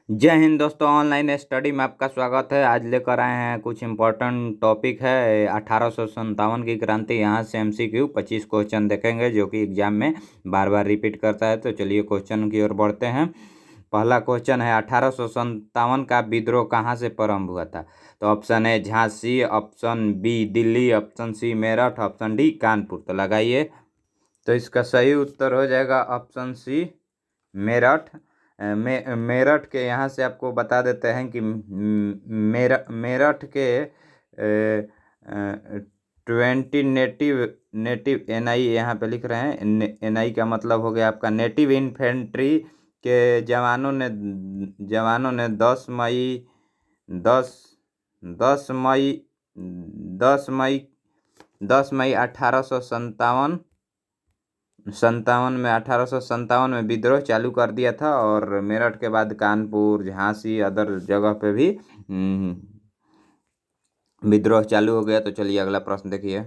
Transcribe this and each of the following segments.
जय हिंद दोस्तों, online study में आपका स्वागत है। आज लेकर आए हैं कुछ इम्पोर्टेंट टॉपिक है 1857 की क्रांति। यहाँ से एमसीक्यू 25 क्वेश्चन देखेंगे जो कि एग्जाम में बार बार रिपीट करता है। तो चलिए क्वेश्चन की ओर बढ़ते हैं। पहला क्वेश्चन है 1857 का विद्रोह कहाँ से प्रारंभ हुआ था। तो ऑप्शन है Jhansi, option B Delhi, option C Meerut, option D Kanpur. तो लगाइए। तो इसका सही उत्तर हो जाएगा ऑप्शन सी मेरठ। मेरठ के यहाँ से आपको बता देते हैं कि मेरठ के 20 नेटिव नेटिव एनआई यहाँ पे लिख रहे हैं। एनआई का मतलब हो गया आपका नेटिव इन्फेंट्री के जवानों ने 10 मई 10 मई 1857 में विद्रोह चालू कर दिया था। और मेरठ के बाद कानपुर, झांसी, अदर जगह पे भी विद्रोह चालू हो गया। तो चलिए अगला प्रश्न देखिए।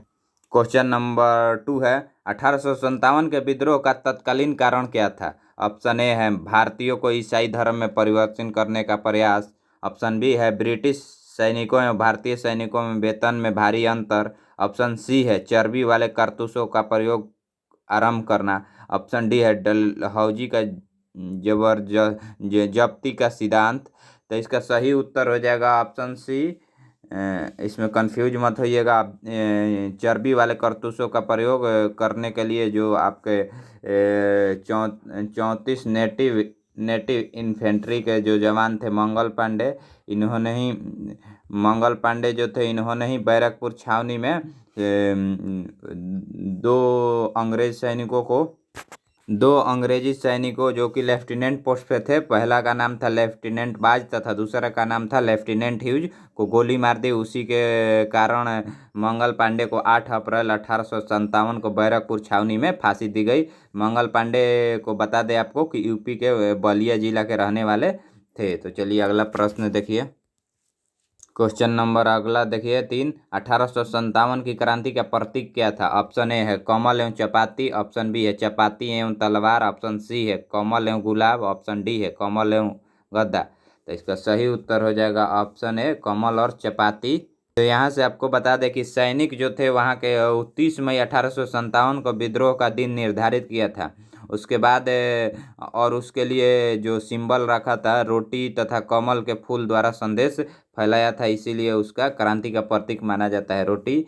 क्वेश्चन नंबर 2 है 1857 के विद्रोह का तत्कालीन कारण क्या था। ऑप्शन ए है भारतीयों को ईसाई धर्म में परिवर्तन करने का प्रयास, ऑप्शन बी है ब्रिटिश सैनिकों एवं भारतीय सैनिकों में वेतन में भारी अंतर, ऑप्शन सी है चर्बी वाले कारतूसों का प्रयोग आरंभ करना, ऑप्शन डी है डलहौजी का जब्ती का सिद्धांत। तो इसका सही उत्तर हो जाएगा ऑप्शन सी। इसमें कंफ्यूज मत होइएगा। आप चर्बी वाले कारतूसों का प्रयोग करने के लिए जो आपके 34 नेटिव इन्फेंट्री के जो जवान थे मंगल पांडे जो थे, इन्होंने ही बैरकपुर छावनी में दो अंग्रेजी सैनिकों जो कि लेफ्टिनेंट पोस्ट पे थे, पहला का नाम था लेफ्टिनेंट बाज तथा दूसरा का नाम था लेफ्टिनेंट ह्यूज, को गोली मार दी। उसी के कारण मंगल पांडे को 8 अप्रैल 1857 को बैरकपुर छावनी में फांसी दी गई। मंगल पांडे को बता दें आपको कि यूपी के बलिया जिला के रहने वाले थे। तो चलिए अगला प्रश्न देखिए। क्वेश्चन नंबर अगला देखिए 3, 1857 की क्रांति का प्रतीक क्या था। ऑप्शन ए है कमल एवं चपाती, ऑप्शन बी है चपाती एवं तलवार, ऑप्शन सी है कमल एवं गुलाब, ऑप्शन डी है कमल एवं गद्दा। तो इसका सही उत्तर हो जाएगा ऑप्शन ए कमल और चपाती। तो यहाँ से आपको बता दें कि सैनिक जो थे वहाँ के 30 मई 1857 को विद्रोह का दिन निर्धारित किया था। उसके बाद और उसके लिए जो सिंबल रखा था रोटी तथा कमल के फूल द्वारा संदेश फैलाया था, इसीलिए उसका क्रांति का प्रतीक माना जाता है रोटी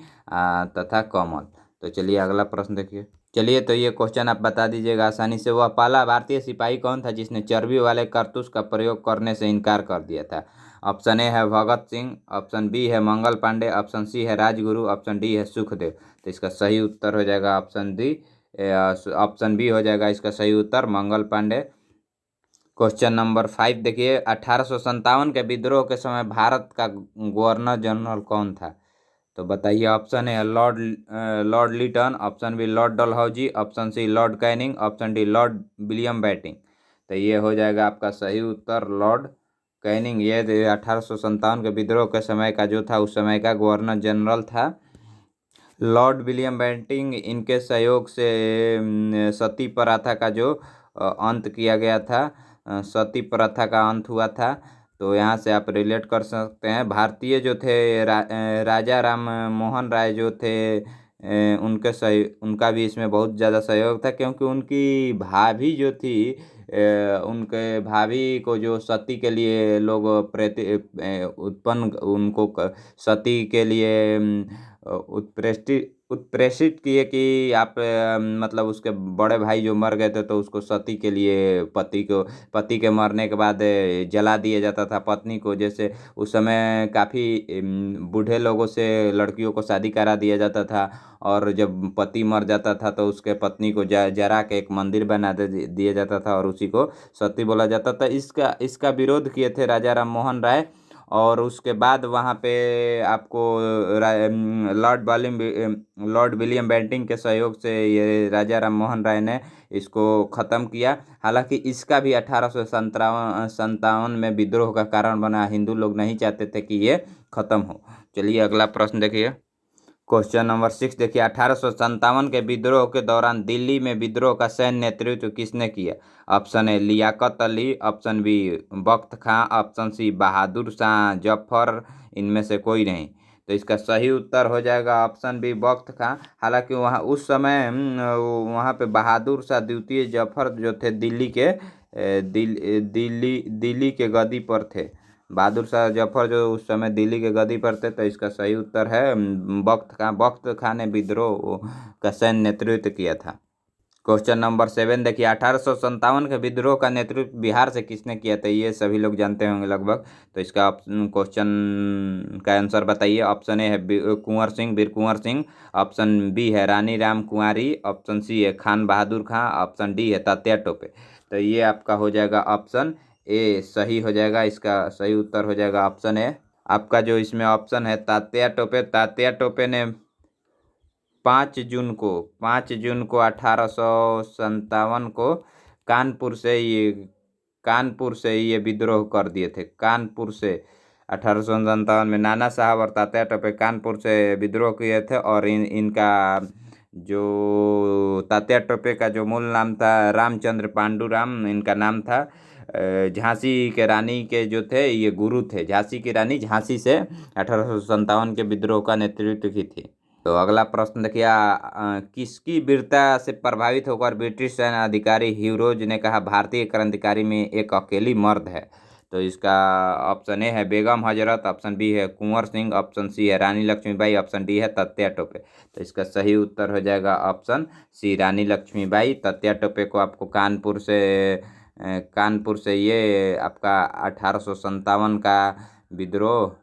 तथा कमल। तो चलिए अगला प्रश्न देखिए। चलिए तो ये क्वेश्चन आप बता दीजिएगा आसानी से। वह पहला भारतीय सिपाही कौन था जिसने चर्बी वाले कारतूस का प्रयोग करने से इनकार कर दिया था। ऑप्शन ए है भगत सिंह, ऑप्शन बी है मंगल पांडे, ऑप्शन सी है राजगुरु, ऑप्शन डी है सुखदेव। तो इसका सही उत्तर हो जाएगा ऑप्शन बी हो जाएगा इसका सही उत्तर मंगल पांडे। क्वेश्चन नंबर 5 देखिए। 1857 के विद्रोह के समय भारत का गवर्नर जनरल कौन था। तो बताइए। ऑप्शन है lord Lytton, option B lord Dalhousie, option C lord Canning, option D lord William Bentinck. तो ये हो जाएगा आपका सही उत्तर लॉर्ड कैनिंग। ये 1857 के विद्रोह के समय का जो था उस समय का गवर्नर जनरल था। लॉर्ड विलियम बेंटिंक, इनके सहयोग से सती प्रथा का जो अंत किया गया था, सती प्रथा का अंत हुआ था। तो यहाँ से आप रिलेट कर सकते हैं। भारतीय जो थे राजा राम मोहन राय जो थे, उनका भी इसमें बहुत ज़्यादा सहयोग था, क्योंकि उनकी भाभी जो थी, उनके भाभी को जो सती के लिए लोग उत्पन्न उनको सती के लिए उत्प्रेषित किए कि आप मतलब उसके बड़े भाई जो मर गए थे तो उसको सती के लिए पति के मरने के बाद जला दिया जाता था पत्नी को। जैसे उस समय काफ़ी बूढ़े लोगों से लड़कियों को शादी करा दिया जाता था, और जब पति मर जाता था तो उसके पत्नी को जरा के एक मंदिर बना दिया जाता था और उसी को सती बोला जाता था। इसका विरोध किए थे राजा राम मोहन राय। और उसके बाद वहाँ पे आपको लॉर्ड विलियम बेंटिंक के सहयोग से ये राजा राम मोहन राय ने इसको ख़त्म किया। हालांकि इसका भी 1857 में विद्रोह का कारण बना। हिंदू लोग नहीं चाहते थे कि ये ख़त्म हो। चलिए अगला प्रश्न देखिए। क्वेश्चन नंबर 6 देखिए, 1857 के विद्रोह के दौरान दिल्ली में विद्रोह का सैन्य नेतृत्व किसने किया? Option A Liaquat Ali, option B Bakht Khan, option C Bahadur Shah Zafar, इनमें से कोई नहीं। तो इसका सही उत्तर हो जाएगा ऑप्शन बी बख्त खां। हालांकि वहाँ उस समय वहाँ पे बहादुर शाह द्वितीय जफर जो थे दिल्ली के दिल्ली के गद्दी पर थे। बहादुर शाह जफर जो उस समय दिल्ली के गद्दी पर थे। तो इसका सही उत्तर है बख्त खां ने विद्रोह का सैन्य नेतृत्व किया था। क्वेश्चन नंबर 7 देखिए, 1857 के विद्रोह का नेतृत्व बिहार से किसने किया था? ये सभी लोग जानते होंगे लगभग। तो इसका क्वेश्चन का आंसर बताइए। ऑप्शन ए है कुंवर सिंह, वीर कुंवर सिंह, ऑप्शन बी है रानी राम कुंवारी, ऑप्शन सी है खान बहादुर खां, ऑप्शन डी है तात्या टोपे। तो ये आपका हो जाएगा ऑप्शन ए सही हो जाएगा। इसका सही उत्तर हो जाएगा ऑप्शन ए। आपका जो इसमें ऑप्शन है तात्या टोपे ने 5 जून को 1857 को कानपुर से ये विद्रोह कर दिए थे। कानपुर से 1857 में नाना साहब और तात्या टोपे कानपुर से विद्रोह किए थे। और इनका जो तात्या टोपे का जो मूल नाम था रामचंद्र पांडुराम इनका नाम था। झांसी के रानी के जो थे ये गुरु थे। झांसी की रानी झांसी से 1857 के विद्रोह का नेतृत्व की थी। तो अगला प्रश्न देखिए, किसकी वीरता से प्रभावित होकर ब्रिटिश सैन्य अधिकारी ह्यू रोज ने कहा भारतीय क्रांतिकारी में एक अकेली मर्द है? तो इसका ऑप्शन ए है बेगम हजरत, ऑप्शन बी है कुंवर सिंह, ऑप्शन सी है रानी लक्ष्मीबाई, ऑप्शन डी है तात्या टोपे। तो इसका सही उत्तर हो जाएगा ऑप्शन सी रानी लक्ष्मीबाई। तात्या टोपे को आपको कानपुर से ये आपका 1857 का विद्रोह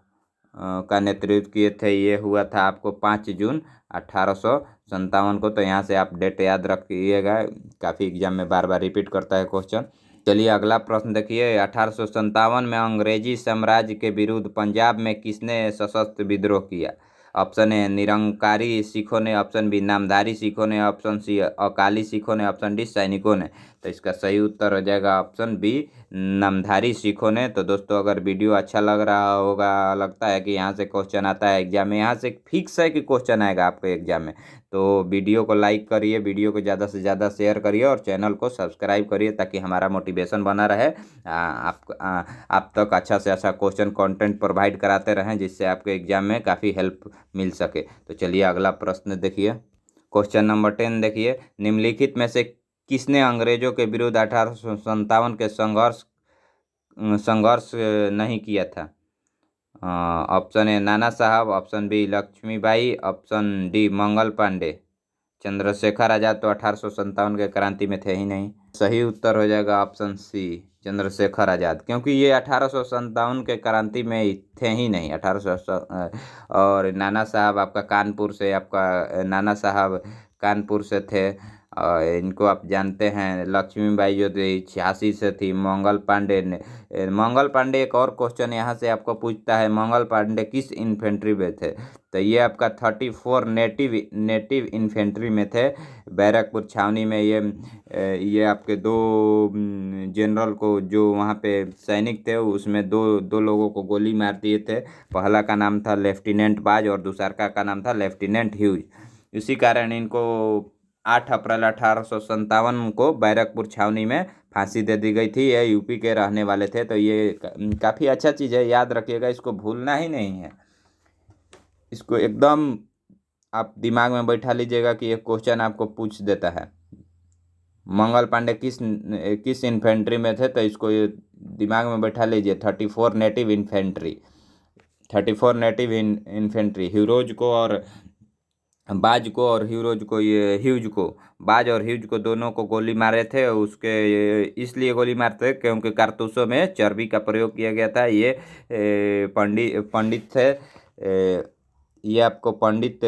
का नेतृत्व किए थे। ये हुआ था आपको 5 जून 1857 को। तो यहाँ से आप डेट याद रखिएगा, काफ़ी एग्जाम में बार बार रिपीट करता है क्वेश्चन। चलिए अगला प्रश्न देखिए, 1857 में अंग्रेजी साम्राज्य के विरुद्ध पंजाब में किसने सशस्त्र विद्रोह किया? ऑप्शन ए निरंकारी सिखों ने, ऑप्शन बी नामधारी सिखों ने, ऑप्शन सी अकाली सिखों ने, ऑप्शन डी सैनिकों ने। तो इसका सही उत्तर हो जाएगा ऑप्शन बी नामधारी सिखों ने। तो दोस्तों अगर वीडियो अच्छा लग रहा होगा, लगता है कि यहाँ से क्वेश्चन आता है एग्जाम में, यहाँ से फिक्स है कि क्वेश्चन आएगा आपके एग्जाम में, तो वीडियो को लाइक करिए, वीडियो को ज़्यादा से ज़्यादा शेयर करिए और चैनल को सब्सक्राइब करिए ताकि हमारा मोटिवेशन बना रहे। आप तक अच्छा से अच्छा क्वेश्चन कंटेंट प्रोवाइड कराते रहें जिससे आपके एग्जाम में काफ़ी हेल्प मिल सके। तो चलिए अगला प्रश्न देखिए, क्वेश्चन नंबर 10 देखिए, निम्नलिखित में से किसने अंग्रेजों के विरुद्ध 1857 के संघर्ष नहीं किया था? Option A Nana Sahib, option B Lakshmibai, option D Mangal Pandey. Chandrashekhar Azad तो 1857 के क्रांति में थे ही नहीं। सही उत्तर हो जाएगा ऑप्शन सी चंद्रशेखर आजाद, क्योंकि ये 1857 के क्रांति में थे ही नहीं। 1800 और नाना साहब आपका नाना साहब कानपुर से थे। इनको आप जानते हैं। लक्ष्मीबाई जो थी 86 से थी। मंगल पांडे एक और क्वेश्चन यहाँ से आपको पूछता है, मंगल पांडे किस इन्फेंट्री में थे? तो ये आपका 34 नेटिव इन्फेंट्री में थे। बैरकपुर छावनी में ये आपके 2 जनरल को जो वहाँ पे सैनिक थे उसमें दो लोगों को गोली मार दिए थे। पहला का नाम था लेफ्टिनेंट बाज और दूसरा का नाम था लेफ्टिनेंट ह्यूज। इसी कारण इनको 8 अप्रैल 1857 को बैरकपुर छावनी में फांसी दे दी गई थी। ये यूपी के रहने वाले थे। तो ये काफ़ी अच्छा चीज़ है, याद रखिएगा, इसको भूलना ही नहीं है। इसको एकदम आप दिमाग में बैठा लीजिएगा कि ये क्वेश्चन आपको पूछ देता है मंगल पांडे किस इन्फेंट्री में थे। तो इसको ये दिमाग में बैठा लीजिए, 34 नेटिव इन्फेंट्री ह्यूरोज को और बाज को और ह्यूज को बाज और ह्यूज को दोनों को गोली मारे थे। उसके इसलिए गोली मारते क्योंकि कारतूसों में चर्बी का प्रयोग किया गया था। ये पंडित थे। ये आपको पंडित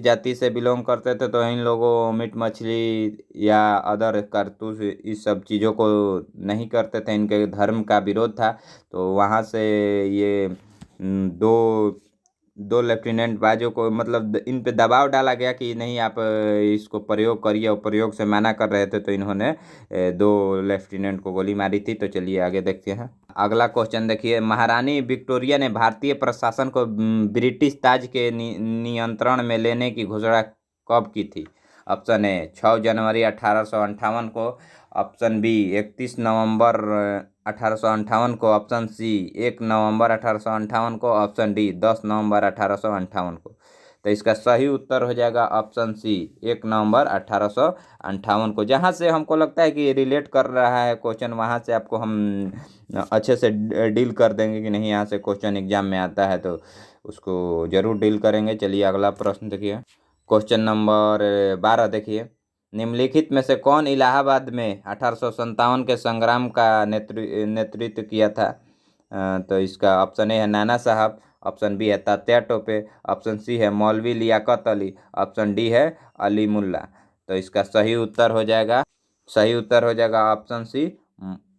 जाति से बिलोंग करते थे। तो इन लोगों मीट मछली या अदर कारतूस इस सब चीज़ों को नहीं करते थे, इनके धर्म का विरोध था। तो वहाँ से ये दो लेफ्टिनेंट बाजों को मतलब इन पे दबाव डाला गया कि नहीं आप इसको प्रयोग करिए, और प्रयोग से मना कर रहे थे। तो इन्होंने 2 लेफ्टिनेंट को गोली मारी थी। तो चलिए आगे देखते हैं। अगला क्वेश्चन देखिए, महारानी विक्टोरिया ने भारतीय प्रशासन को ब्रिटिश ताज के नियंत्रण में लेने की घोषणा कब की थी? ऑप्शन ए 6 जनवरी 1858 को, ऑप्शन बी 31 नवंबर 1858 को, ऑप्शन सी 1 नवंबर 1858 को, ऑप्शन डी 10 नवंबर 1858 को। तो इसका सही उत्तर हो जाएगा ऑप्शन सी 1 नवंबर 1858 को। जहाँ से हमको लगता है कि रिलेट कर रहा है क्वेश्चन, वहाँ से आपको हम अच्छे से डील कर देंगे कि नहीं, यहाँ से क्वेश्चन एग्जाम में आता है तो उसको जरूर डील करेंगे। चलिए अगला प्रश्न देखिए, क्वेश्चन नंबर 12 देखिए, निम्नलिखित में से कौन इलाहाबाद में 1857 के संग्राम का नेतृत्व किया था? तो इसका ऑप्शन ए है नाना साहब, ऑप्शन बी है तात्या टोपे, ऑप्शन सी है मौलवी लियाकत अली, ऑप्शन डी है अली मुल्ला। तो इसका सही उत्तर हो जाएगा ऑप्शन सी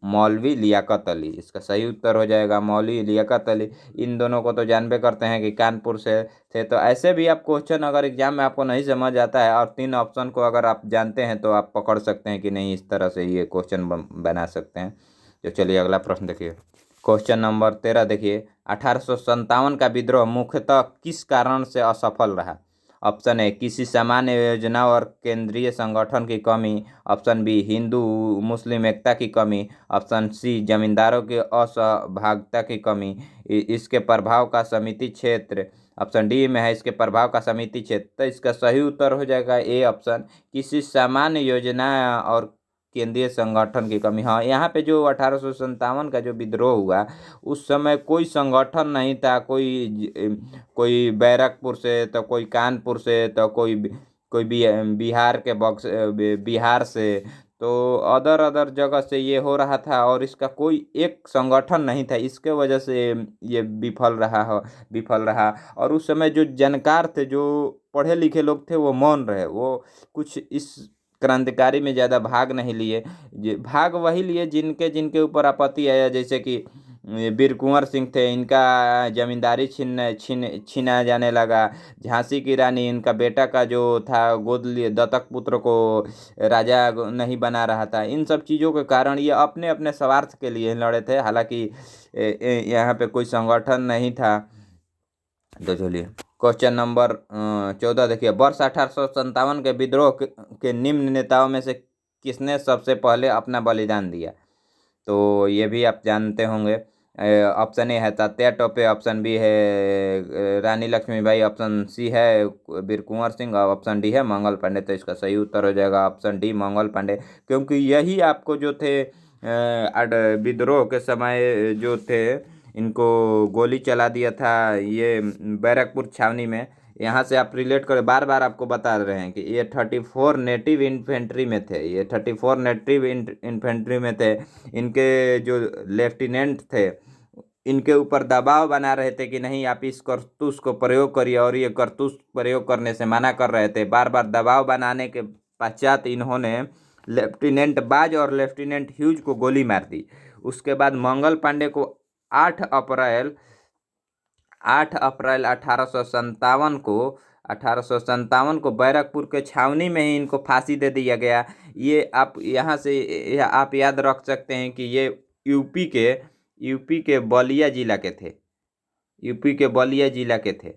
मौलवी लियाकत अली। इसका सही उत्तर हो जाएगा मौलवी लियाकत अली। इन दोनों को तो जानबे करते हैं कि कानपुर से थे। तो ऐसे भी आप क्वेश्चन अगर एग्जाम में आपको नहीं समझ आता है और 3 ऑप्शन को अगर आप जानते हैं तो आप पकड़ सकते हैं कि नहीं, इस तरह से ये क्वेश्चन बना सकते हैं। तो चलिए अगला प्रश्न देखिए, क्वेश्चन नंबर 13 देखिए, 1857 का विद्रोह मुख्यतः किस कारण से असफल रहा? ऑप्शन ए किसी सामान्य योजना और केंद्रीय संगठन की कमी, ऑप्शन बी हिंदू मुस्लिम एकता की कमी, ऑप्शन सी जमींदारों की असहभागिता की कमी, इसके प्रभाव का समिति क्षेत्र, ऑप्शन डी में है इसके प्रभाव का समिति क्षेत्र। तो इसका सही उत्तर हो जाएगा ए ऑप्शन, किसी सामान्य योजना और केंद्रीय संगठन की कमी। हाँ, यहाँ पे जो 1857 का जो विद्रोह हुआ उस समय कोई संगठन नहीं था, कोई बैरकपुर से तो कोई कानपुर से तो कोई बिहार के बिहार से, तो अदर अदर जगह से ये हो रहा था और इसका कोई एक संगठन नहीं था। इसके वजह से ये विफल रहा। और उस समय जो जानकार थे, जो पढ़े लिखे लोग थे, वो मौन रहे, वो कुछ इस क्रांतिकारी में ज़्यादा भाग नहीं लिए। भाग वही लिए जिनके जिनके ऊपर आपत्ति आया, जैसे कि वीर कुंवर सिंह थे, इनका जमींदारी छीना जाने लगा। झांसी की रानी, इनका बेटा का जो था गोद लिए दत्तक पुत्र को राजा नहीं बना रहा था। इन सब चीज़ों के कारण ये अपने अपने स्वार्थ के लिए लड़े थे, हालांकि यहाँ पे कोई संगठन नहीं था। तो चलिए क्वेश्चन नंबर 14 देखिए, वर्ष 1857 के विद्रोह के निम्न नेताओं में से किसने सबसे पहले अपना बलिदान दिया? तो ये भी आप जानते होंगे। ऑप्शन ए है तात्या टोपे, ऑप्शन बी है रानी लक्ष्मीबाई, ऑप्शन सी है वीर कुंवर सिंह और ऑप्शन डी है मंगल पांडे। तो इसका सही उत्तर हो जाएगा ऑप्शन डी मंगल पांडे, क्योंकि यही आपको जो थे विद्रोह के समय जो थे इनको गोली चला दिया था ये बैरकपुर छावनी में। यहाँ से आप रिलेट करें, बार बार आपको बता रहे हैं कि ये 34 नेटिव इन्फेंट्री में थे, ये 34 नेटिव इन्फेंट्री में थे। इनके जो लेफ्टिनेंट थे, इनके ऊपर दबाव बना रहे थे कि नहीं आप इस करतूस को प्रयोग करिए, और ये करतूस प्रयोग करने से मना कर रहे थे। बार बार दबाव बनाने के पश्चात इन्होंने लेफ्टिनेंट बाज और लेफ्टिनेंट ह्यूज को गोली मार दी। उसके बाद मंगल पांडे को 8 अप्रैल 1857 को बैरकपुर के छावनी में ही इनको फांसी दे दिया गया। ये आप यहाँ से आप याद रख सकते हैं कि ये यूपी के बलिया जिला के थे।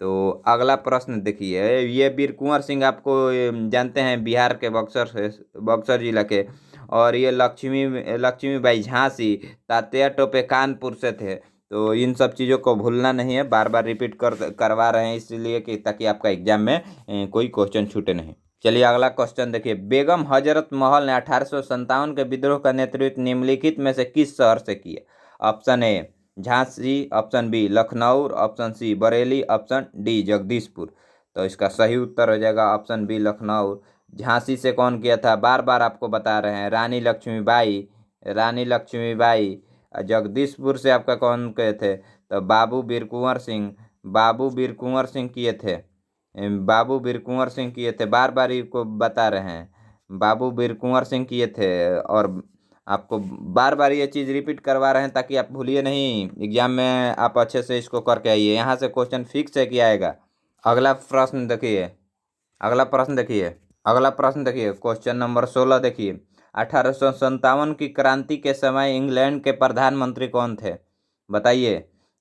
तो अगला प्रश्न देखिए, ये वीर कुंवर सिंह आपको जानते हैं, बिहार के बक्सर जिला के, और ये लक्ष्मीबाई झांसी, तात्या टोपे कानपुर से थे। तो इन सब चीज़ों को भूलना नहीं है, बार बार रिपीट करवा रहे हैं इसलिए कि ताकि आपका एग्जाम में कोई क्वेश्चन छूटे नहीं। चलिए अगला क्वेश्चन देखिए, बेगम हजरत महल ने 1857 के विद्रोह का नेतृत्व निम्नलिखित में से किस शहर से किया? Option A Jhansi, option B Lucknow, option C Bareilly, option D Jagdishpur. तो इसका सही उत्तर हो जाएगा ऑप्शन बी लखनऊ। झांसी से कौन किया था, बार बार आपको बता रहे हैं, रानी लक्ष्मीबाई। जगदीशपुर से आपका कौन कहे थे, तो बाबू वीर कुंवर सिंह किए थे। बार बार इसको बता रहे हैं, बाबू वीर कुंवर सिंह किए थे, और आपको बार बार ये चीज़ रिपीट करवा रहे हैं ताकि आप भूलिए नहीं, एग्जाम में आप अच्छे से इसको करके आइए। यहाँ से क्वेश्चन फिक्स है कि आएगा। अगला प्रश्न देखिए, क्वेश्चन नंबर 16 देखिए, 1857 की क्रांति के समय इंग्लैंड के प्रधानमंत्री कौन थे? बताइए।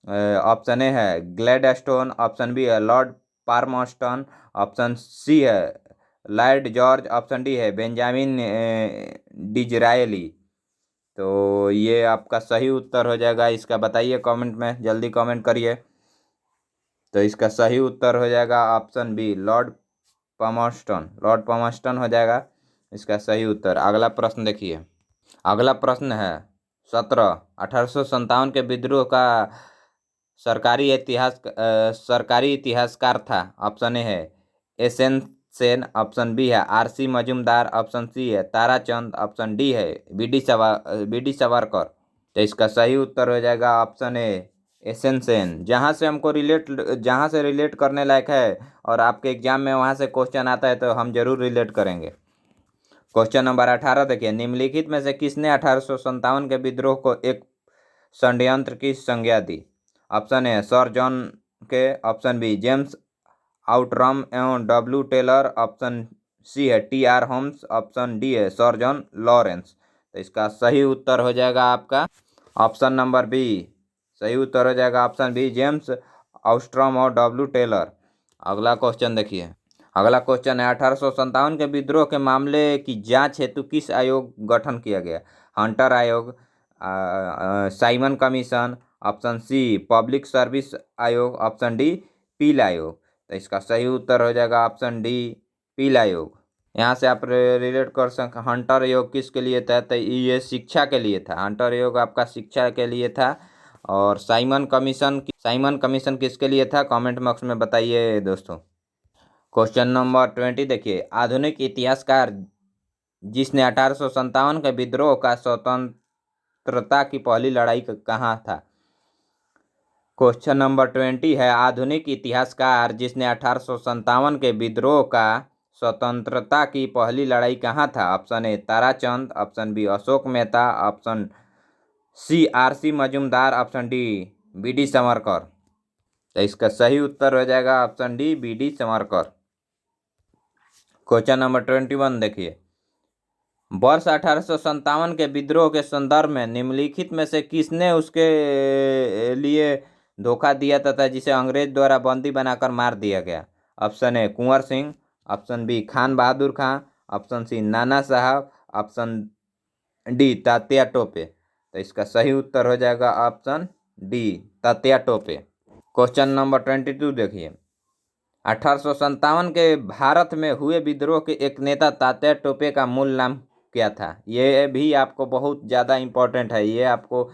ऑप्शन ए है ग्लैडस्टोन, ऑप्शन बी है लॉर्ड पार्मस्टन, ऑप्शन सी है लॉर्ड जॉर्ज, ऑप्शन डी है बेंजामिन डिजरायली। तो ये आपका सही उत्तर हो जाएगा। इसका बताइए कमेंट में, जल्दी कमेंट करिए। तो इसका सही उत्तर हो जाएगा option B lord Palmerston. Lord Palmerston हो जाएगा इसका सही उत्तर। अगला प्रश्न देखिए। अगला प्रश्न है 1857 के विद्रोह का सरकारी इतिहासकार था। ऑप्शन ए है एसएन सेन, ऑप्शन बी है आरसी मजूमदार, ऑप्शन सी है ताराचंद, ऑप्शन डी है बीडी सावरकर। तो इसका सही उत्तर हो जाएगा ऑप्शन ए एसएन सेन। जहाँ से रिलेट करने लायक है और आपके एग्जाम में वहाँ से क्वेश्चन आता है तो हम जरूर रिलेट करेंगे। क्वेश्चन नंबर 18 देखिए। निम्नलिखित में से किसने 1857 के विद्रोह को एक षड्यंत्र की संज्ञा दी? ऑप्शन ए सर जॉन के, ऑप्शन बी जेम्स आउटरम एवं डब्ल्यू टेलर, ऑप्शन सी है टी.आर. होम्स, ऑप्शन डी है सर जॉन लॉरेंस। तो इसका सही उत्तर हो जाएगा आपका ऑप्शन नंबर बी। सही उत्तर हो जाएगा ऑप्शन बी जेम्स आउस्ट्रम और डब्ल्यू टेलर। अगला क्वेश्चन देखिए। अगला क्वेश्चन है 1857 के विद्रोह के मामले की जांच हेतु किस आयोग गठन किया गया? हंटर आयोग, Simon commission, option C public service आयोग, ऑप्शन डी पील आयोग। तो इसका सही उत्तर हो जाएगा ऑप्शन डी पील आयोग। यहाँ से आप रिलेट कर सकते। हंटर आयोग किसके लिए था? तो ये शिक्षा के लिए था। हंटर आयोग आपका शिक्षा के लिए था। और साइमन कमीशन किसके लिए था? कमेंट बॉक्स में बताइए दोस्तों। क्वेश्चन नंबर 20 देखिए। आधुनिक इतिहासकार जिसने 1857 के विद्रोह का स्वतंत्रता की पहली लड़ाई कहाँ था? क्वेश्चन नंबर 20 है आधुनिक इतिहासकार जिसने 1857 के विद्रोह का स्वतंत्रता की पहली लड़ाई कहाँ था? Option A Tarachand, option B Ashok Mehta, option C RC Majumdar, option D BD Savarkar. तो इसका सही उत्तर हो जाएगा option D BD Savarkar. Question number 21 देखिए। वर्ष 1857 के विद्रोह के संदर्भ में निम्नलिखित में से किसने उसके लिए धोखा दिया तथा जिसे अंग्रेज द्वारा बंदी बनाकर मार दिया गया? Option A Kunwar Singh, option B Khan Bahadur Khan, option C Nana Sahib, option D Tatya Tope. तो इसका सही उत्तर हो जाएगा option D Tatya Tope. Question number 22 देखिए। 1857 के भारत में हुए विद्रोह के एक नेता तात्या टोपे का मूल नाम क्या था? ये भी आपको बहुत ज़्यादा इम्पोर्टेंट है। ये आपको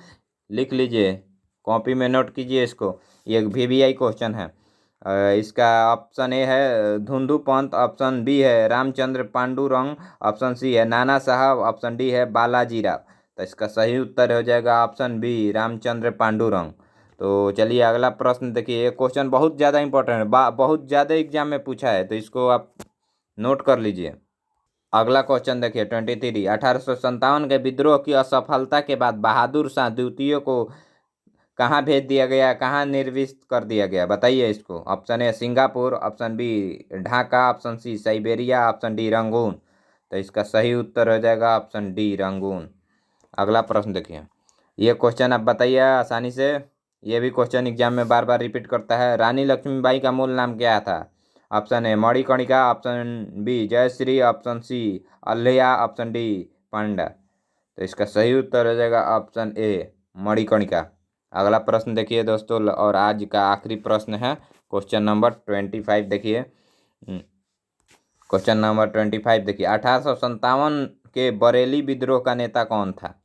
लिख लीजिए, कॉपी में नोट कीजिए इसको। ये VVI क्वेश्चन है। इसका ऑप्शन ए है धुंधु पंत, ऑप्शन बी है रामचंद्र पांडुरंग, ऑप्शन सी है नाना साहब, ऑप्शन डी है बालाजी राव। तो इसका सही उत्तर हो जाएगा ऑप्शन बी रामचंद्र पांडुरंग। तो चलिए अगला प्रश्न देखिए। ये क्वेश्चन बहुत ज़्यादा इंपॉर्टेंट है, बहुत ज़्यादा एग्जाम में पूछा है, तो इसको आप नोट कर लीजिए। अगला क्वेश्चन देखिए 23। 1857 के विद्रोह की असफलता के बाद बहादुर शाह द्वितीय को कहाँ भेज दिया गया, कहाँ निर्विष्ट कर दिया गया? बताइए इसको। Option A Singapore, option B Dhaka, option C Siberia, option D Rangoon. तो इसका सही उत्तर हो जाएगा ऑप्शन डी रंगून। अगला प्रश्न देखिए। ये क्वेश्चन आप बताइए आसानी से। ये भी क्वेश्चन एग्जाम में बार बार रिपीट करता है। रानी लक्ष्मीबाई का मूल नाम क्या था? Option A Manikarnika, option B Jayashri, option C Alhaiya, option D Panda. तो इसका सही उत्तर हो जाएगा ऑप्शन ए मणिकर्णिका। अगला प्रश्न देखिए दोस्तों, और आज का आखिरी प्रश्न है क्वेश्चन नंबर 25 देखिए। क्वेश्चन नंबर 25 देखिए। 1857 के बरेली विद्रोह का नेता कौन था?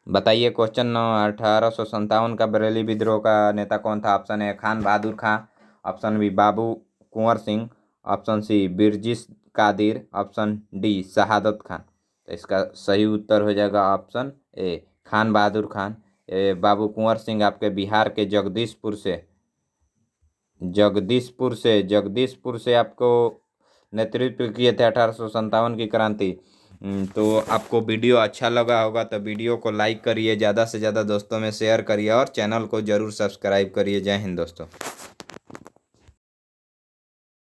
बताइए। क्वेश्चन 1857 का बरेली विद्रोह का नेता कौन था? Option A Khan Bahadur Khan, option B Babu Kunwar Singh, option C Birjis Qadir, option D Shahadat Khan. तो इसका सही उत्तर हो जाएगा ऑप्शन ए खान बहादुर खान। बाबू कुंवर सिंह आपके बिहार के जगदीशपुर से आपको नेतृत्व किए थे 1857 की क्रांति। तो आपको वीडियो अच्छा लगा होगा तो वीडियो को लाइक करिए, ज़्यादा से ज़्यादा दोस्तों में शेयर करिए और चैनल को ज़रूर सब्सक्राइब करिए। जय हिंद दोस्तों।